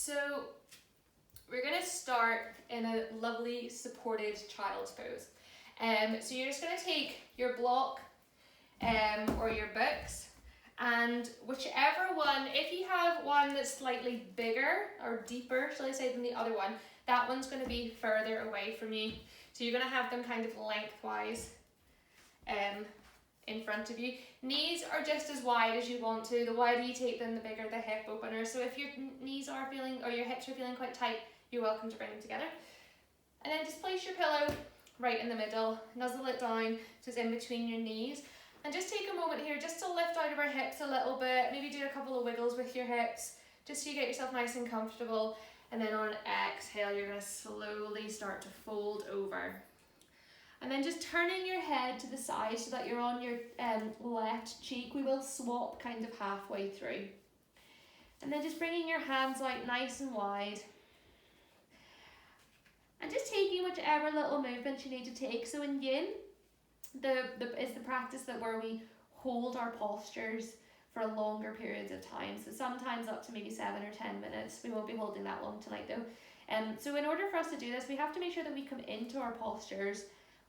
So we're going to start in a lovely supported child's pose. So you're just going to take your block or your books, and whichever one, if you have one that's slightly bigger or deeper, shall I say, than the other one, that one's going to be further away from you. So you're going to have them kind of lengthwise in front of you. Knees are just as wide as you want to. The wider you take them, the bigger the hip opener. So if your knees are feeling, or your hips are feeling quite tight, you're welcome to bring them together. And then just place your pillow right in the middle, nuzzle it down so it's in between your knees. And just take a moment here just to lift out of our hips a little bit, maybe do a couple of wiggles with your hips, just so you get yourself nice and comfortable. And then on an exhale, you're going to slowly start to fold over. And then just turning your head to the side so that you're on your left cheek. We will swap kind of halfway through. And then just bringing your hands out nice and wide. And just taking whichever little movements you need to take. So in yin, is the practice where we hold our postures for longer periods of time. So sometimes up to maybe 7 or 10 minutes. We won't be holding that long tonight though. So in order for us to do this, we have to make sure that we come into our postures,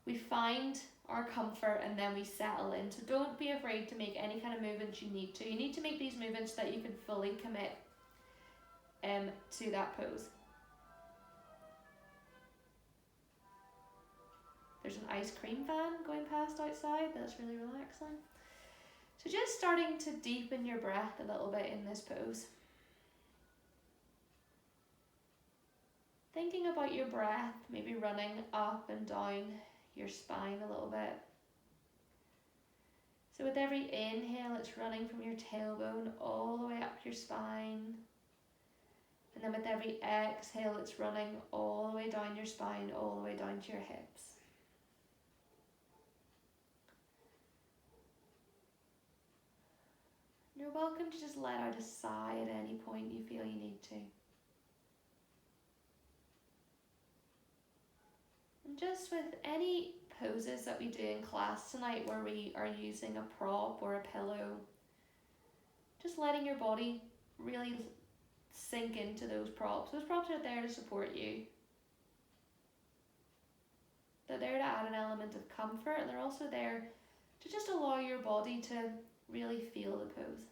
we find our comfort, and then we settle in. So don't be afraid to make any kind of movements you need to. You need to make these movements so that you can fully commit to that pose. There's an ice cream van going past outside. That's really relaxing. So just starting to deepen your breath a little bit in this pose. Thinking about your breath, maybe running up and down your spine a little bit. So with every inhale, it's running from your tailbone all the way up your spine. And then with every exhale, it's running all the way down your spine, all the way down to your hips. You're welcome to just let out a sigh at any point you feel you need to. And just with any poses that we do in class tonight where we are using a prop or a pillow, just letting your body really sink into those props. Those props are there to support you. They're there to add an element of comfort, and they're also there to just allow your body to really feel the pose.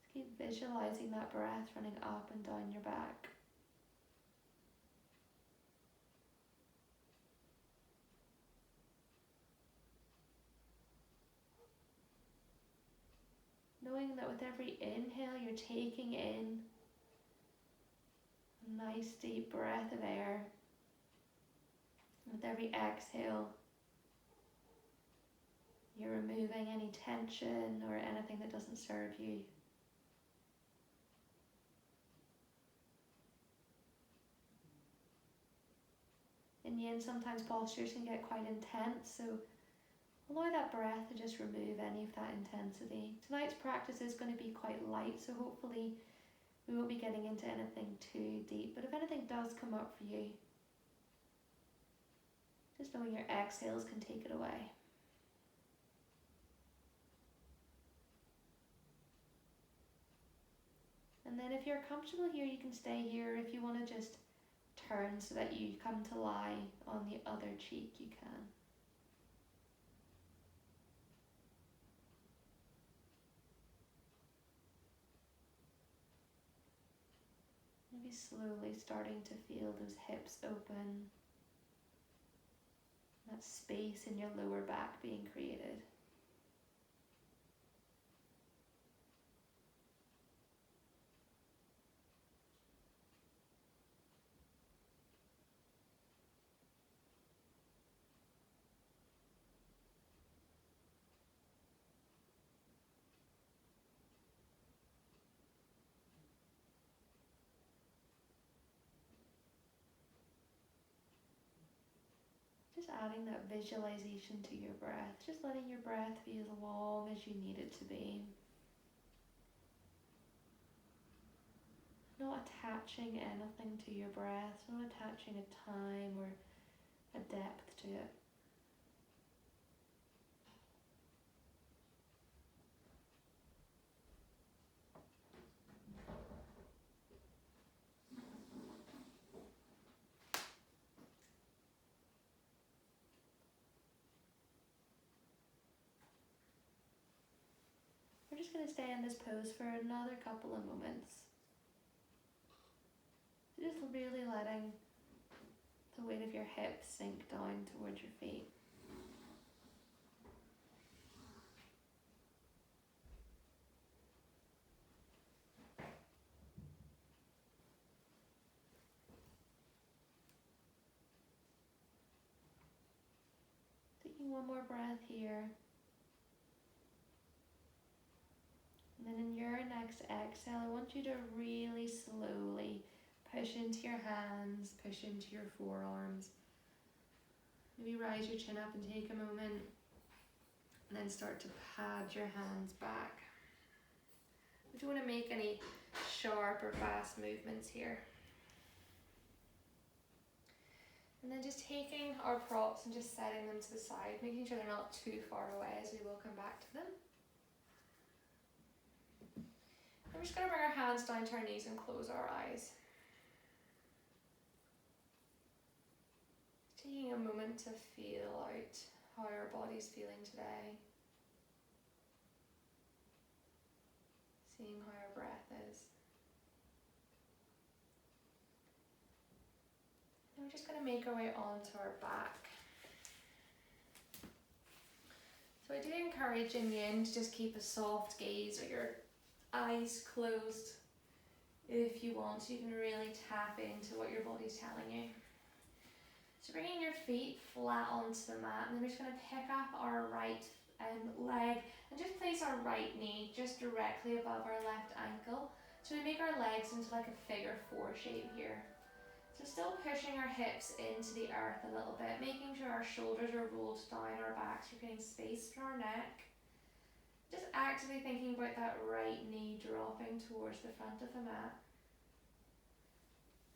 Just keep visualizing that breath running up and down your back. Knowing that with every inhale you're taking in a nice deep breath of air. With every exhale, you're removing any tension or anything that doesn't serve you. In yin, sometimes postures can get quite intense, so allow that breath to just remove any of that intensity. Tonight's practice is going to be quite light, so hopefully we won't be getting into anything too deep. But if anything does come up for you, just knowing your exhales can take it away. And then if you're comfortable here, you can stay here. If you want to just turn so that you come to lie on the other cheek, you can. Maybe slowly starting to feel those hips open. That space in your lower back being created. Just adding that visualization to your breath, just letting your breath be as long as you need it to be. Not attaching anything to your breath, not attaching a time or a depth to it. going to stay in this pose for another couple of moments. Just really letting the weight of your hips sink down towards your feet. Taking one more breath here. And then in your next exhale, I want you to really slowly push into your hands, push into your forearms. Maybe rise your chin up and take a moment. And then start to pad your hands back. We don't want to make any sharp or fast movements here. And then just taking our props and just setting them to the side, making sure they're not too far away as we will come back to them. I'm just going to bring our hands down to our knees and close our eyes. Taking a moment to feel out how our body's feeling today. Seeing how our breath is. And we're just going to make our way onto our back. So I do encourage in the end to just keep a soft gaze or your eyes closed if you want. You can really tap into what your body's telling you. So bringing your feet flat onto the mat, and then we're just going to pick up our right leg and just place our right knee just directly above our left ankle. So we make our legs into like a figure 4 shape here. So still pushing our hips into the earth a little bit, making sure our shoulders are rolled down our backs, we're getting space for our neck. Just actively thinking about that right knee dropping towards the front of the mat.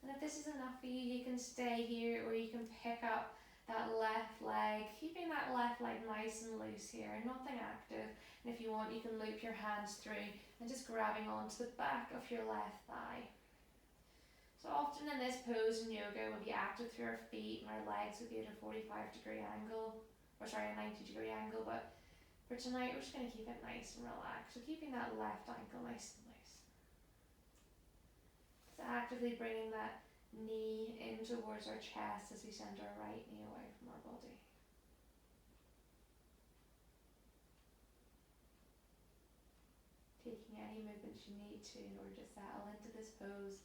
And if this is enough for you, you can stay here or you can pick up that left leg, keeping that left leg nice and loose here, nothing active. And if you want, you can loop your hands through and just grabbing onto the back of your left thigh. So often in this pose in yoga, we'll be active through our feet and our legs will be at a 45-degree angle, or sorry, a 90-degree angle, but for tonight, we're just going to keep it nice and relaxed. So keeping that left ankle nice and loose. So actively bringing that knee in towards our chest as we send our right knee away from our body. Taking any movements you need to in order to settle into this pose.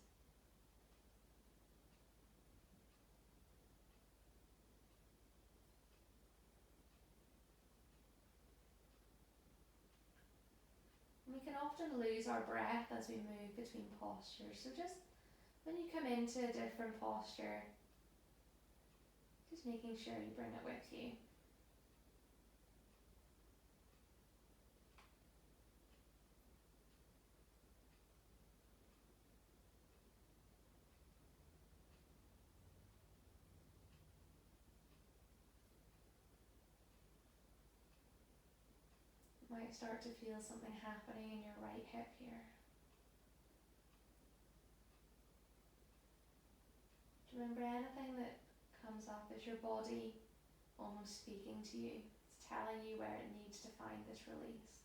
We can often lose our breath as we move between postures. So just when you come into a different posture, just making sure you bring it with you. You might start to feel something happening in your right hip here. Remember, anything that comes up is your body almost speaking to you. It's telling you where it needs to find this release.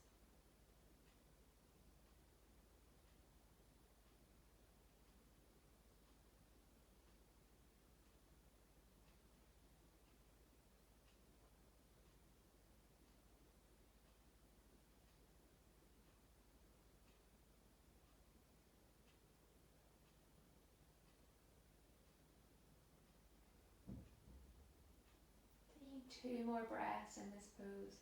Taking 2 more breaths in this pose.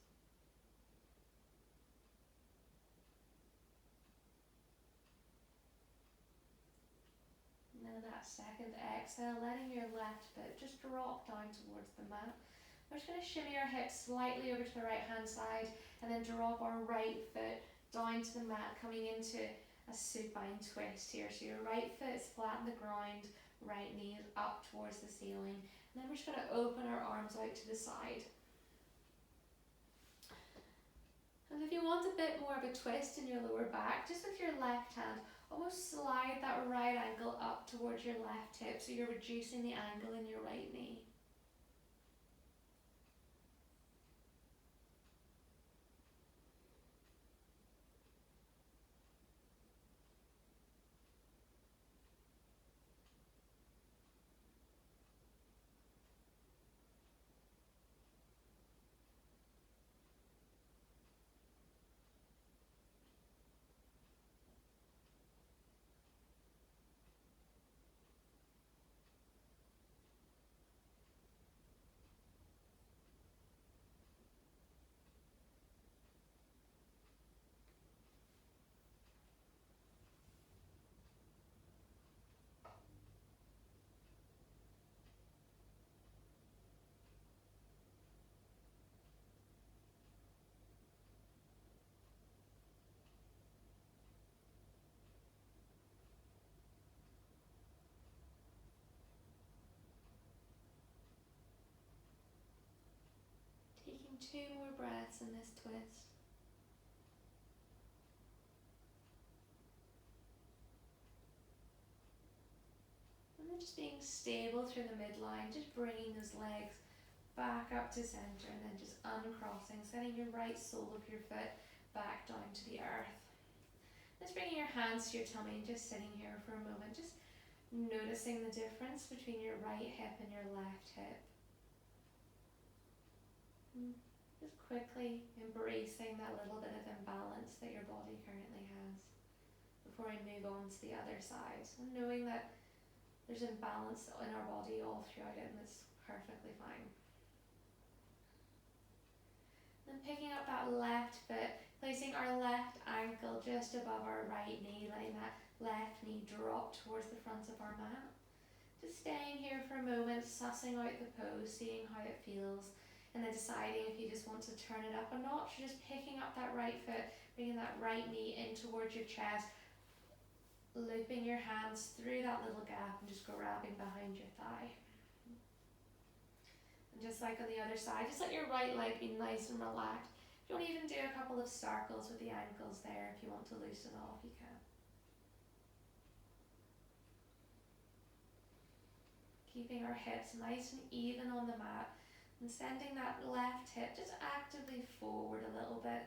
And then that second exhale, letting your left foot just drop down towards the mat. We're just going to shimmy our hips slightly over to the right hand side and then drop our right foot down to the mat, coming into a supine twist here. So your right foot is flat on the ground, right knee is up towards the ceiling. And then we're just going to open our arms out to the side. And if you want a bit more of a twist in your lower back, just with your left hand, almost slide that right ankle up towards your left hip so you're reducing the angle in your right knee. 2 more breaths in this twist. And then just being stable through the midline, just bringing those legs back up to center and then just uncrossing, setting your right sole of your foot back down to the earth. Just bringing your hands to your tummy and just sitting here for a moment, just noticing the difference between your right hip and your left hip. Just quickly embracing that little bit of imbalance that your body currently has before I move on to the other side. So knowing that there's imbalance in our body all throughout it, and that's perfectly fine. Then picking up that left foot, placing our left ankle just above our right knee, letting that left knee drop towards the front of our mat. Just staying here for a moment, sussing out the pose, seeing how it feels, and then deciding if you just want to turn it up a notch, or just picking up that right foot, bringing that right knee in towards your chest, looping your hands through that little gap and just grabbing behind your thigh. And just like on the other side, just let your right leg be nice and relaxed. You don't even do a couple of circles with the ankles there. If you want to loosen off, you can. Keeping our hips nice and even on the mat and sending that left hip just actively forward a little bit.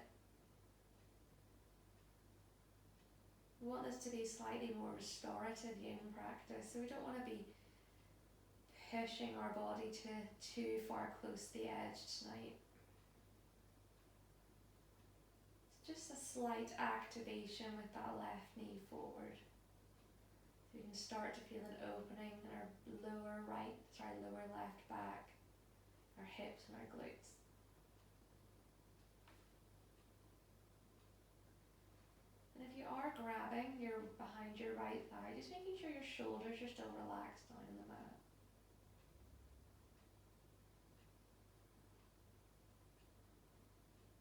We want this to be slightly more restorative yin practice, so we don't want to be pushing our body to too far close to the edge tonight. It's just a slight activation with that left knee forward. So you can start to feel an opening in our lower left back, our hips and our glutes. And if you are grabbing behind your right thigh, just making sure your shoulders are still relaxed down in the mat.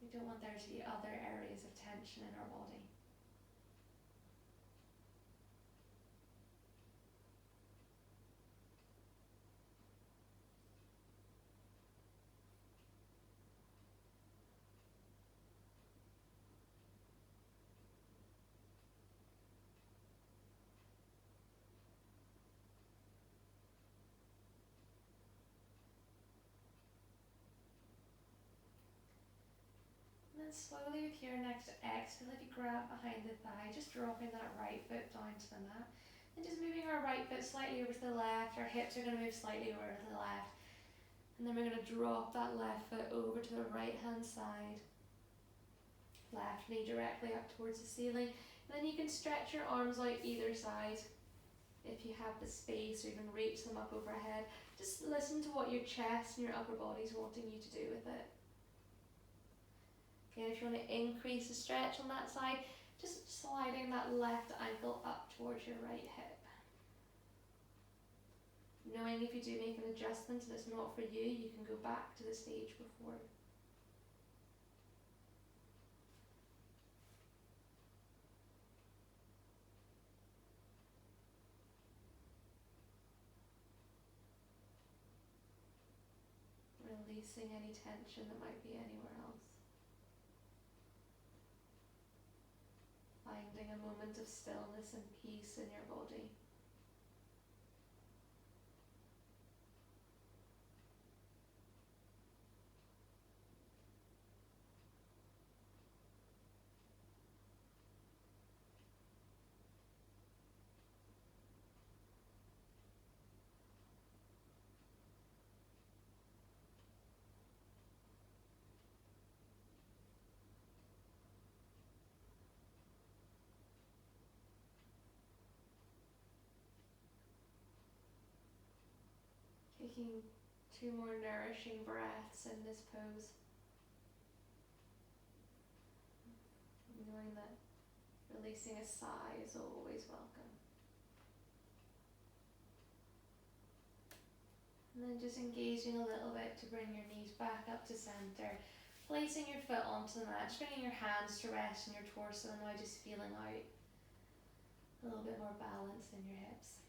We don't want there to be other areas of tension in our body. And then slowly with your next exhale, if you grab behind the thigh, just dropping that right foot down to the mat. And just moving our right foot slightly over to the left. Our hips are going to move slightly over to the left. And then we're going to drop that left foot over to the right hand side. Left knee directly up towards the ceiling. And then you can stretch your arms out either side if you have the space, or even reach them up overhead. Just listen to what your chest and your upper body is wanting you to do with it. Again, if you want to increase the stretch on that side, just sliding that left ankle up towards your right hip. Knowing if you do make an adjustment and it's not for you, you can go back to the stage before. Releasing any tension that might be anywhere else. Finding a moment of stillness and peace in your body. Taking 2 more nourishing breaths in this pose. Knowing that releasing a sigh is always welcome. And then just engaging a little bit to bring your knees back up to center. Placing your foot onto the mat, just bringing your hands to rest on your torso, and now just feeling out a little bit more balance in your hips.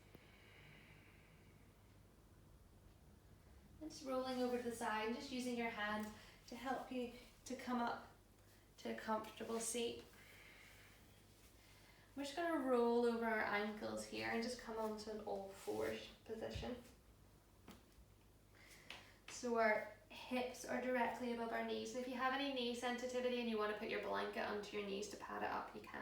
And just rolling over to the side and just using your hands to to help you to come up to a comfortable seat. We're just going to roll over our ankles here and just come onto an all fours position. So our hips are directly above our knees. And if you have any knee sensitivity and you want to put your blanket onto your knees to pad it up, you can.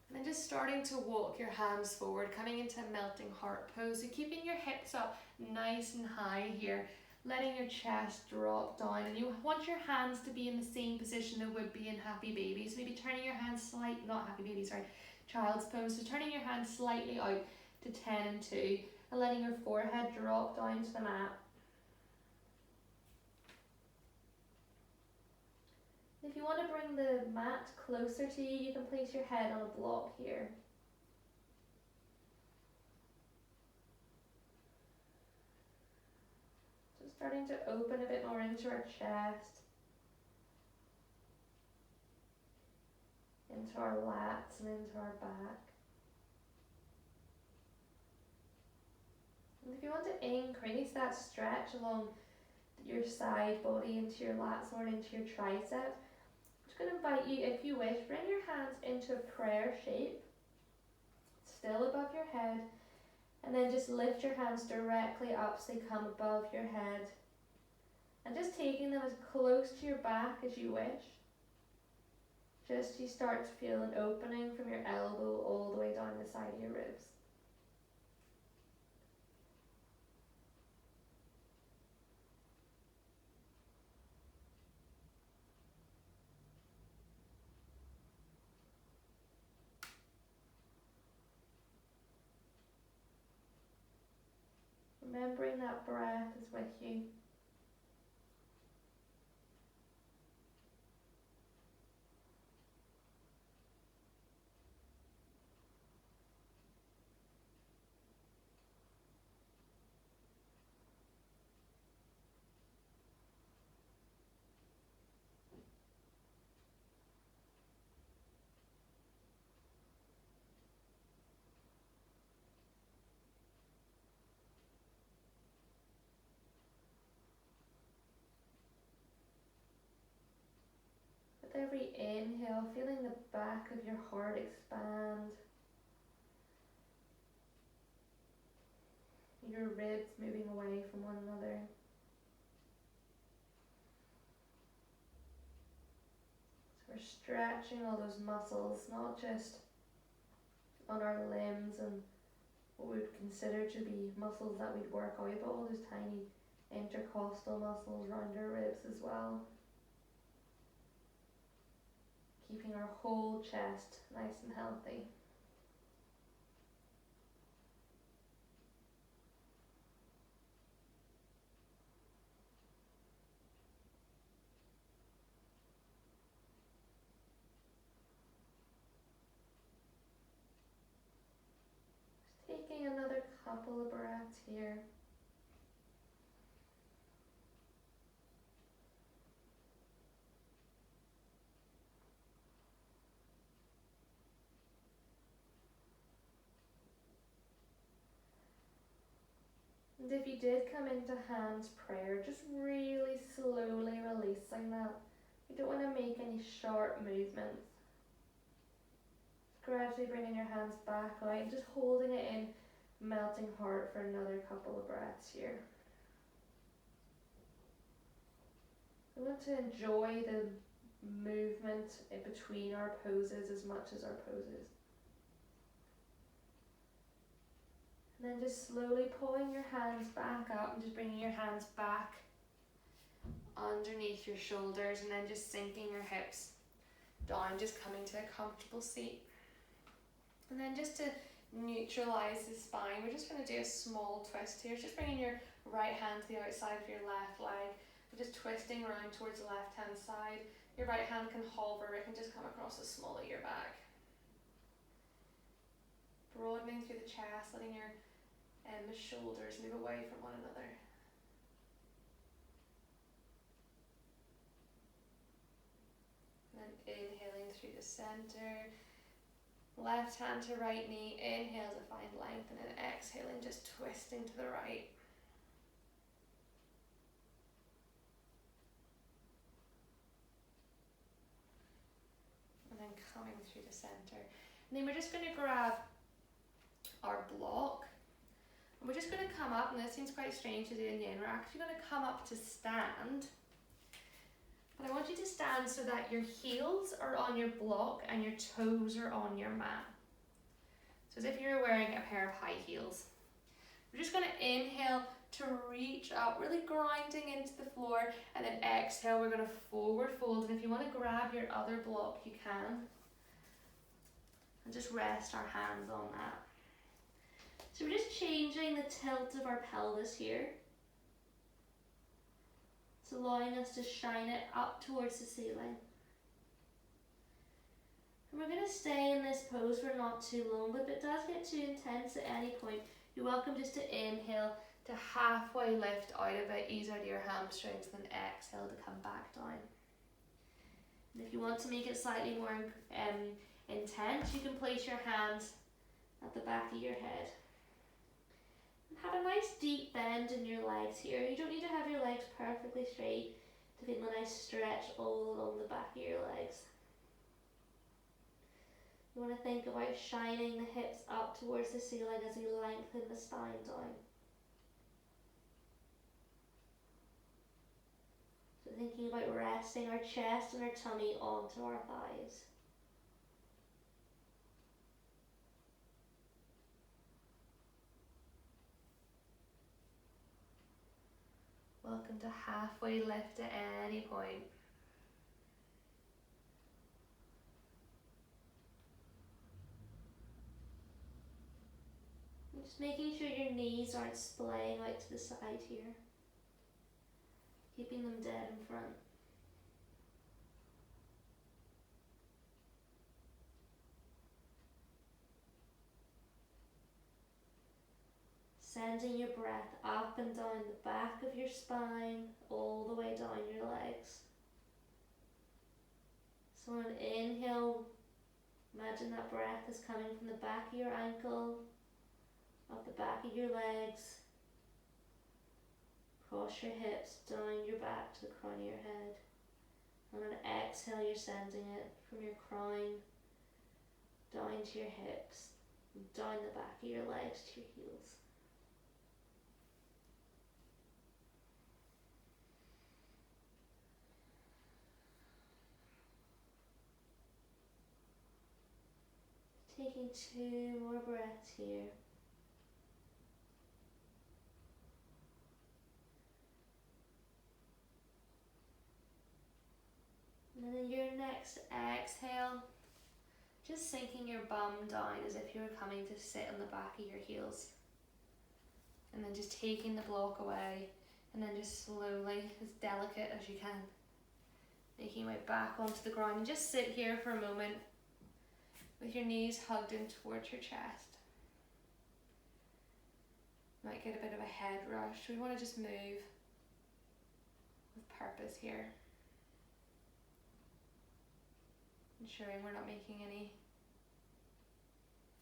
And then just starting to walk your hands forward, coming into a melting heart pose. So keeping your hips up nice and high here, letting your chest drop down. And you want your hands to be in the same position they would be in happy babies. Maybe turning your hands slightly, not happy babies, sorry, child's pose. So turning your hands slightly out to 10 and 2 and letting your forehead drop down to the mat. If you want to bring the mat closer to you, you can place your head on a block here. So starting to open a bit more into our chest, into our lats and into our back. And if you want to increase that stretch along your side body into your lats or into your triceps, I'm just going to invite you, if you wish, bring your hands into a prayer shape, still above your head, and then just lift your hands directly up so they come above your head, and just taking them as close to your back as you wish. Just you start to feel an opening from your elbow all the way down the side of your ribs. Remembering that breath is with you. With every inhale, feeling the back of your heart expand, your ribs moving away from one another. So we're stretching all those muscles, not just on our limbs and what we would consider to be muscles that we'd work out, but all those tiny intercostal muscles around our ribs as well. Keeping our whole chest nice and healthy. Just taking another couple of breaths here. And if you did come into hands prayer, just really slowly releasing that. You don't want to make any sharp movements. Just gradually bringing your hands back out and just holding it in melting heart for another couple of breaths here. We want to enjoy the movement in between our poses as much as our poses. And then just slowly pulling your hands back up and just bringing your hands back underneath your shoulders, and then just sinking your hips down, just coming to a comfortable seat. And then just to neutralize the spine, we're just going to do a small twist here. Just bringing your right hand to the outside of your left leg. We're just twisting around towards the left hand side. Your right hand can hover, it can just come across the small of your back. Broadening through the chest, letting your the shoulders move away from one another. And then inhaling through the center. Left hand to right knee, inhale to find length, and then exhaling, just twisting to the right. coming through the center. And then we're just going to grab our block. And we're just going to come up, and this seems quite strange to do in yin. We're actually going to come up to stand. But I want you to stand so that your heels are on your block and your toes are on your mat. So as if you're wearing a pair of high heels. We're just going to inhale to reach up, really grinding into the floor, and then exhale, we're going to forward fold. And if you want to grab your other block, you can. And just rest our hands on that. So we're just changing the tilt of our pelvis here. It's allowing us to shine it up towards the ceiling. And we're going to stay in this pose for not too long, but if it does get too intense at any point, you're welcome just to inhale to halfway lift out of it, ease out of your hamstrings, then exhale to come back down. And if you want to make it slightly more intense, you can place your hands at the back of your head. And have a nice deep bend in your legs here. You don't need to have your legs perfectly straight to feel a nice stretch all along the back of your legs. You want to think about shining the hips up towards the ceiling as you lengthen the spine down. So thinking about resting our chest and our tummy onto our thighs. Welcome to halfway lift at any point. Just making sure your knees aren't splaying out to the side here. Keeping them dead in front. Sending your breath up and down the back of your spine, all the way down your legs. So on an inhale, imagine that breath is coming from the back of your ankle, up the back of your legs, across your hips, down your back to the crown of your head. And on an exhale, you're sending it from your crown down to your hips, and down the back of your legs to your heels. Taking 2 more breaths here. And then your next exhale, just sinking your bum down as if you were coming to sit on the back of your heels. And then just taking the block away, and then just slowly, as delicate as you can, making your way back onto the ground. And just sit here for a moment with your knees hugged in towards your chest. Might get a bit of a head rush. We want to just move with purpose here. Ensuring we're not making any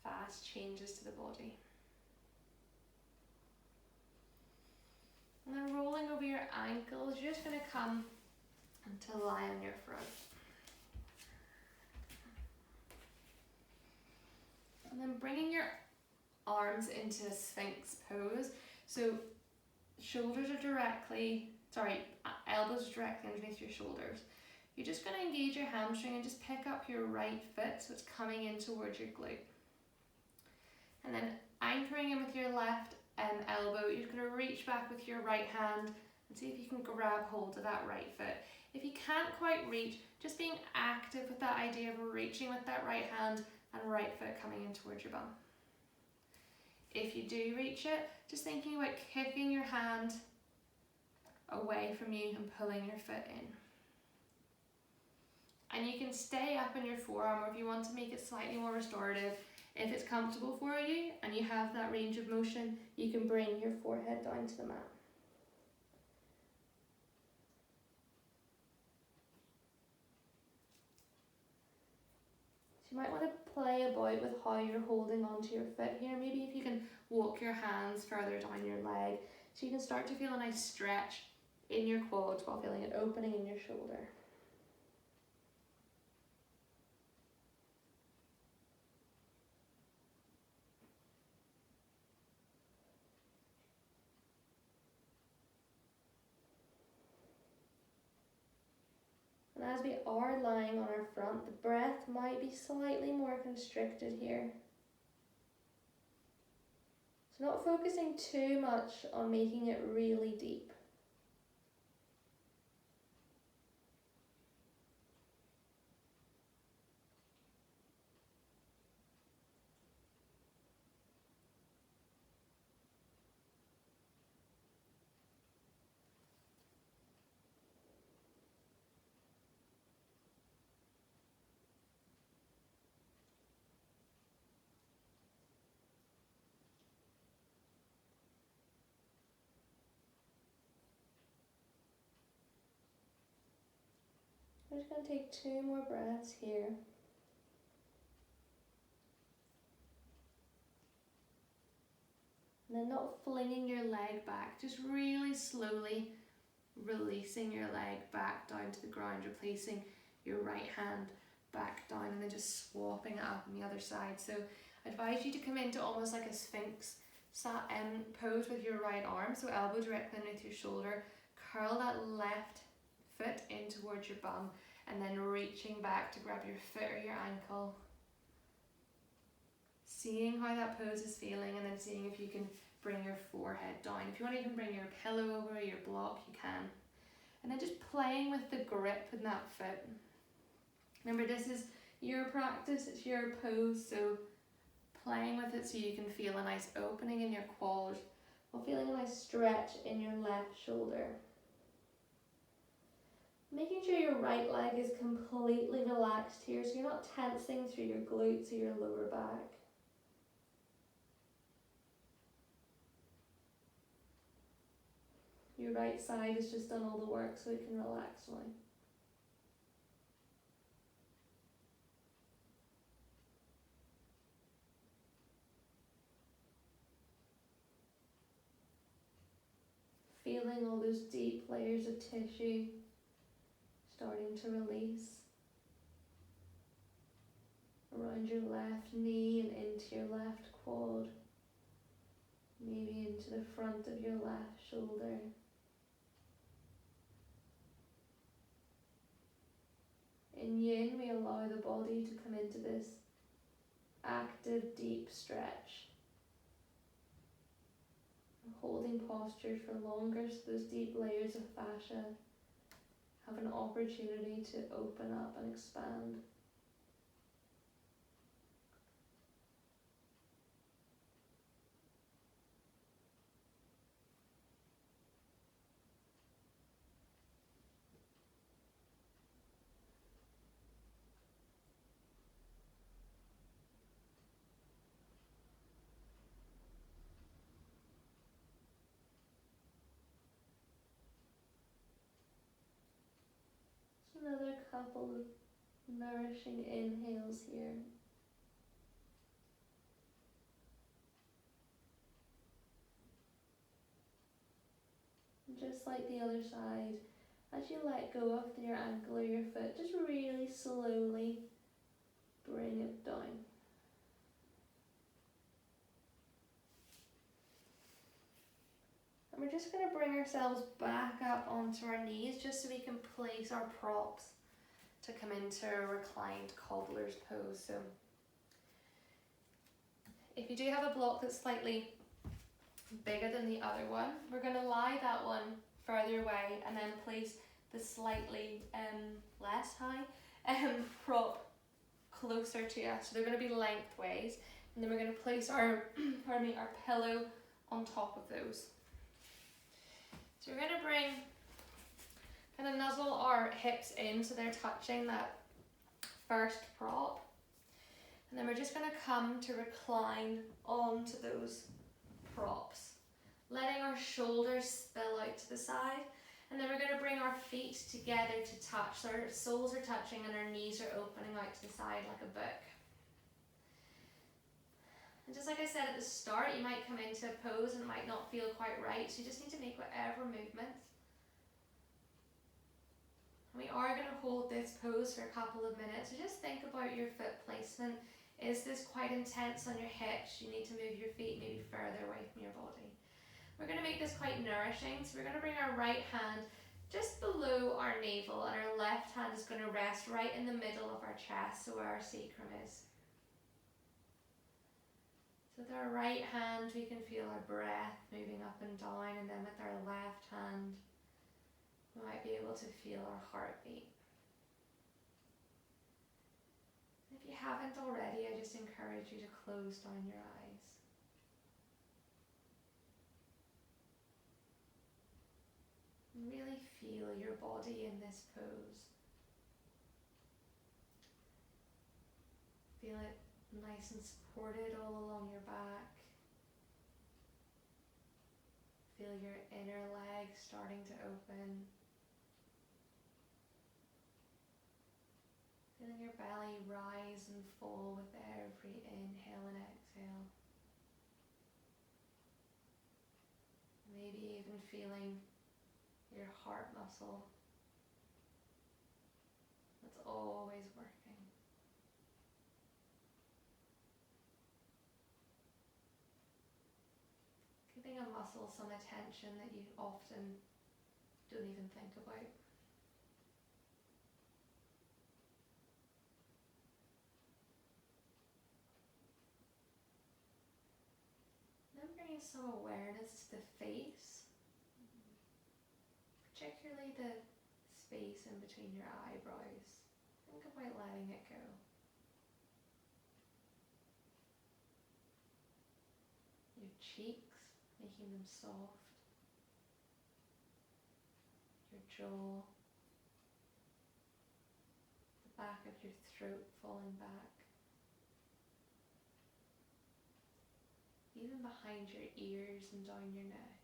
fast changes to the body. And then rolling over your ankles, you're just going to come and to lie on your front. And then bringing your arms into a Sphinx pose. So shoulders are elbows directly underneath your shoulders. You're just going to engage your hamstring and just pick up your right foot so it's coming in towards your glute. And then anchoring in with your left elbow, you're going to reach back with your right hand and see if you can grab hold of that right foot. If you can't quite reach, just being active with that idea of reaching with that right hand and right foot coming in towards your bum. If you do reach it, just thinking about kicking your hand away from you and pulling your foot in. And you can stay up in your forearm, or if you want to make it slightly more restorative, if it's comfortable for you and you have that range of motion, you can bring your forehead down to the mat. So you might want to play about with how you're holding onto your foot here. Maybe if you can walk your hands further down your leg, so you can start to feel a nice stretch in your quads while feeling it opening in your shoulder. And as we are lying on our front, the breath might be slightly more constricted here. So not focusing too much on making it really deep. I'm just going to take 2 more breaths here. And then not flinging your leg back, just really slowly releasing your leg back down to the ground, replacing your right hand back down and then just swapping it up on the other side. So I advise you to come into almost like a Sphinx pose with your right arm, so elbow directly underneath your shoulder, curl that left foot in towards your bum and then reaching back to grab your foot or your ankle. Seeing how that pose is feeling and then seeing if you can bring your forehead down. If you want to even bring your pillow over or your block, you can. And then just playing with the grip in that foot. Remember, this is your practice, it's your pose, so playing with it so you can feel a nice opening in your quads while feeling a nice stretch in your left shoulder. Making sure your right leg is completely relaxed here, so you're not tensing through your glutes or your lower back. Your right side has just done all the work, so it can relax now. Feeling all those deep layers of tissue starting to release around your left knee and into your left quad, maybe into the front of your left shoulder. In Yin, we allow the body to come into this active, deep stretch. Holding postures for longer so those deep layers of fascia have an opportunity to open up and expand. Another couple of nourishing inhales here. And just like the other side, as you let go of your ankle or your foot, just really slowly bring it down. And we're just going to bring ourselves back up onto our knees just so we can place our props to come into a reclined cobbler's pose. So if you do have a block that's slightly bigger than the other one, we're going to lie that one further away and then place the slightly less high prop closer to us. So they're going to be lengthways, and then we're going to place our our pillow on top of those. So we're going to bring, kind of nuzzle our hips in so they're touching that first prop. And then we're just going to come to recline onto those props, letting our shoulders spill out to the side. And then we're going to bring our feet together to touch. So our soles are touching and our knees are opening out to the side like a book. And just like I said at the start, you might come into a pose and it might not feel quite right, so you just need to make whatever movements. And we are going to hold this pose for a couple of minutes, so just think about your foot placement. Is this quite intense on your hips? You need to move your feet maybe further away from your body. We're going to make this quite nourishing, so we're going to bring our right hand just below our navel, and our left hand is going to rest right in the middle of our chest, so where our sacrum is. So with our right hand we can feel our breath moving up and down, and then with our left hand we might be able to feel our heartbeat. If you haven't already, I just encourage you to close down your eyes. And really feel your body in this pose. Feel it nice and supported all along your back. Feel your inner legs starting to open. Feeling your belly rise and fall with every inhale and exhale. Maybe even feeling your heart muscle that's always working. Giving a muscle some attention that you often don't even think about. Then bringing some awareness to the face, particularly the space in between your eyebrows. Think about letting it go. Your cheeks, making them soft. Your jaw. The back of your throat falling back. Even behind your ears and down your neck.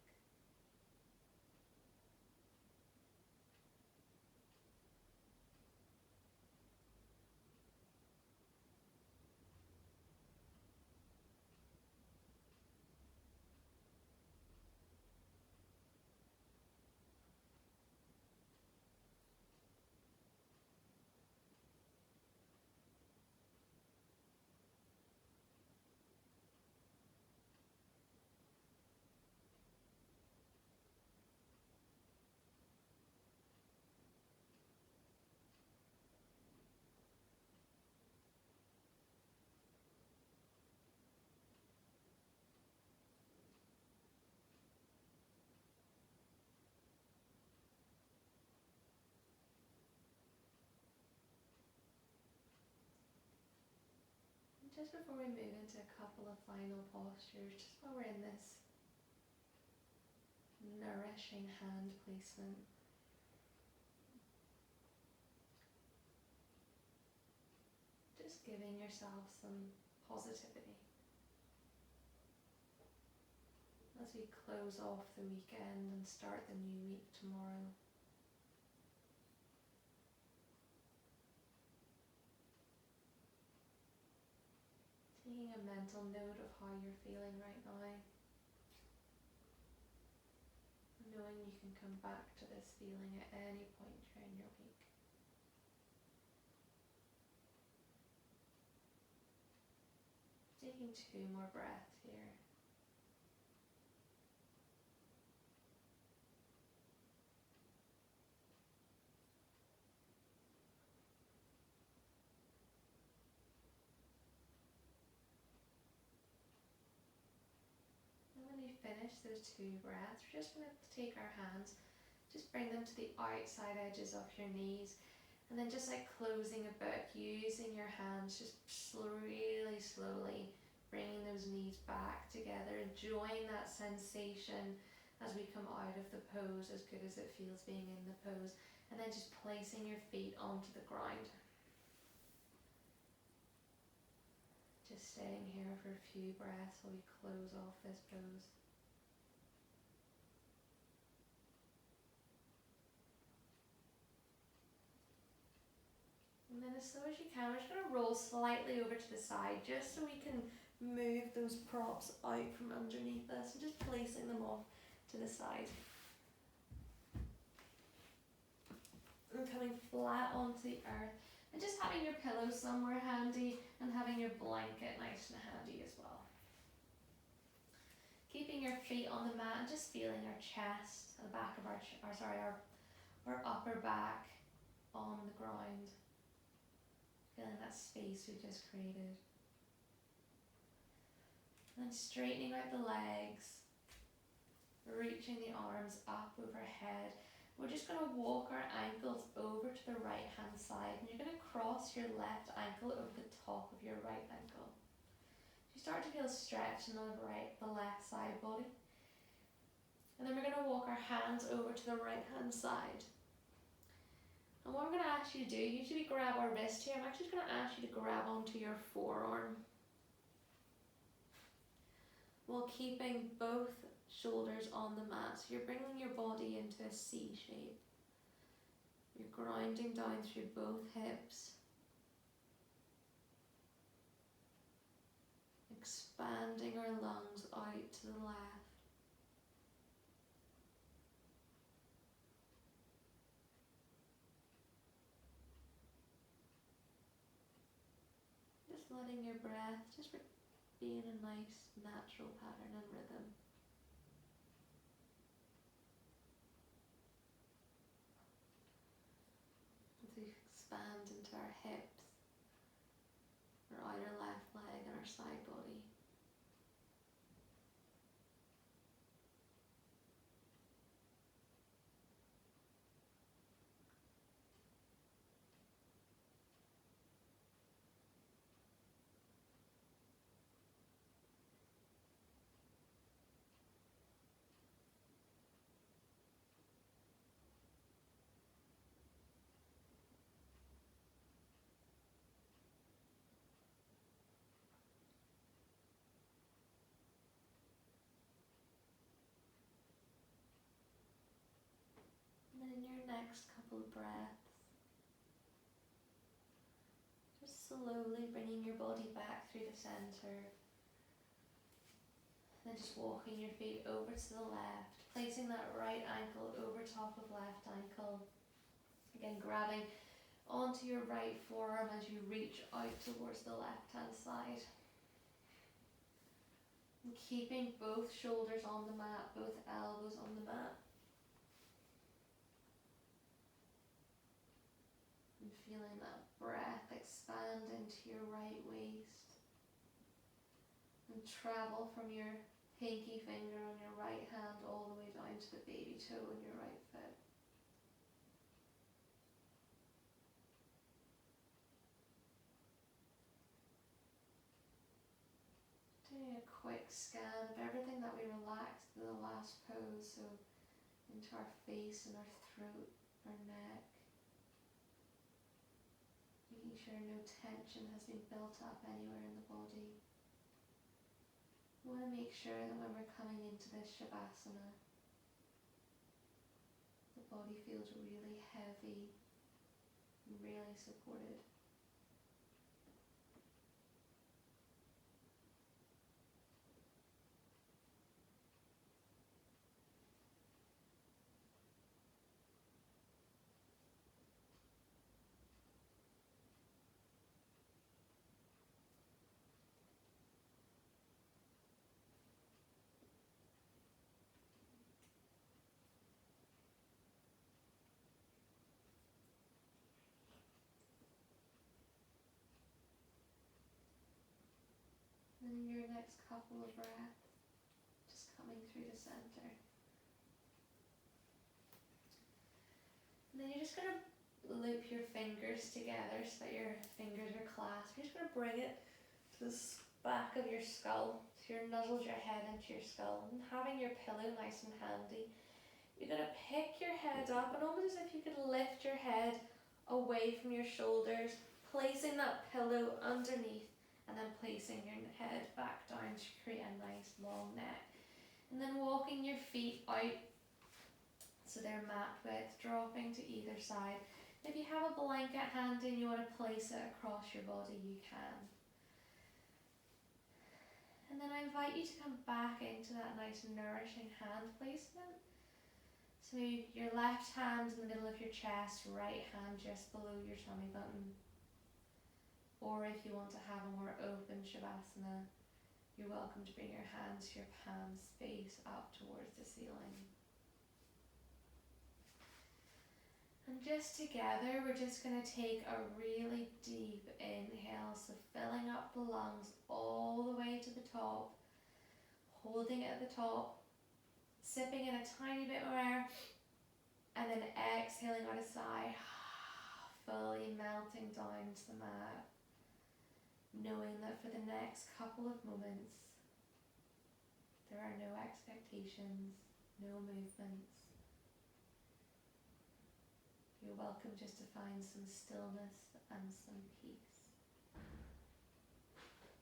Just before we move into a couple of final postures, just while we're in this nourishing hand placement, just giving yourself some positivity as we close off the weekend and start the new week tomorrow. Taking a mental note of how you're feeling right now. Knowing you can come back to this feeling at any point during your week. Taking 2 more breaths here. Finish those 2 breaths, we're just going to take our hands, just bring them to the outside edges of your knees, and then just like closing a book, using your hands, just really slowly bringing those knees back together, enjoying that sensation as we come out of the pose, as good as it feels being in the pose, and then just placing your feet onto the ground. Just staying here for a few breaths while we close off this pose. And then as slow as you can, we're just going to roll slightly over to the side just so we can move those props out from underneath us and just placing them off to the side. And coming flat onto the earth and just having your pillow somewhere handy and having your blanket nice and handy as well. Keeping your feet on the mat and just feeling our chest, the back of our or upper back on the ground. Feeling that space we just created. And then straightening out the legs, reaching the arms up overhead. We're just going to walk our ankles over to the right hand side, and you're going to cross your left ankle over the top of your right ankle. You start to feel stretch in the left side body. And then we're going to walk our hands over to the right hand side. And what I'm going to ask you to do, usually we grab our wrist here, I'm actually just going to ask you to grab onto your forearm, while keeping both shoulders on the mat. So you're bringing your body into a C shape. You're grounding down through both hips. Expanding our lungs out to the left. Just letting your breath just be in a nice natural pattern and rhythm. As we expand into our hips, our outer left leg and our side body. And then in your next couple of breaths, just slowly bringing your body back through the center. Then just walking your feet over to the left, placing that right ankle over top of left ankle. Again, grabbing onto your right forearm as you reach out towards the left hand side. And keeping both shoulders on the mat, both elbows on the mat. And feeling that breath expand into your right waist. And travel from your pinky finger on your right hand all the way down to the baby toe on your right foot. Doing a quick scan of everything that we relaxed in the last pose, so into our face and our throat, our neck. Making sure no tension has been built up anywhere in the body. We want to make sure that when we're coming into this Shavasana, the body feels really heavy and really supported. And in your next couple of breaths, just coming through the center. And then you're just going to loop your fingers together so that your fingers are clasped. You're just going to bring it to the back of your skull. So you nuzzle your head into your skull. And having your pillow nice and handy, you're going to pick your head up, and almost as if you could lift your head away from your shoulders, placing that pillow underneath, and then placing your head back down to create a nice long neck. And then walking your feet out so they're mat width, dropping to either side. If you have a blanket handy and you want to place it across your body, you can. And then I invite you to come back into that nice nourishing hand placement. So your left hand in the middle of your chest, right hand just below your tummy button. Or if you want to have a more open Shavasana, you're welcome to bring your hands to your palms face up towards the ceiling. And just together, we're just going to take a really deep inhale, so filling up the lungs all the way to the top, holding it at the top, sipping in a tiny bit more air, and then exhaling out a sigh, fully melting down to the mat, knowing that for the next couple of moments, there are no expectations, no movements. You're welcome just to find some stillness and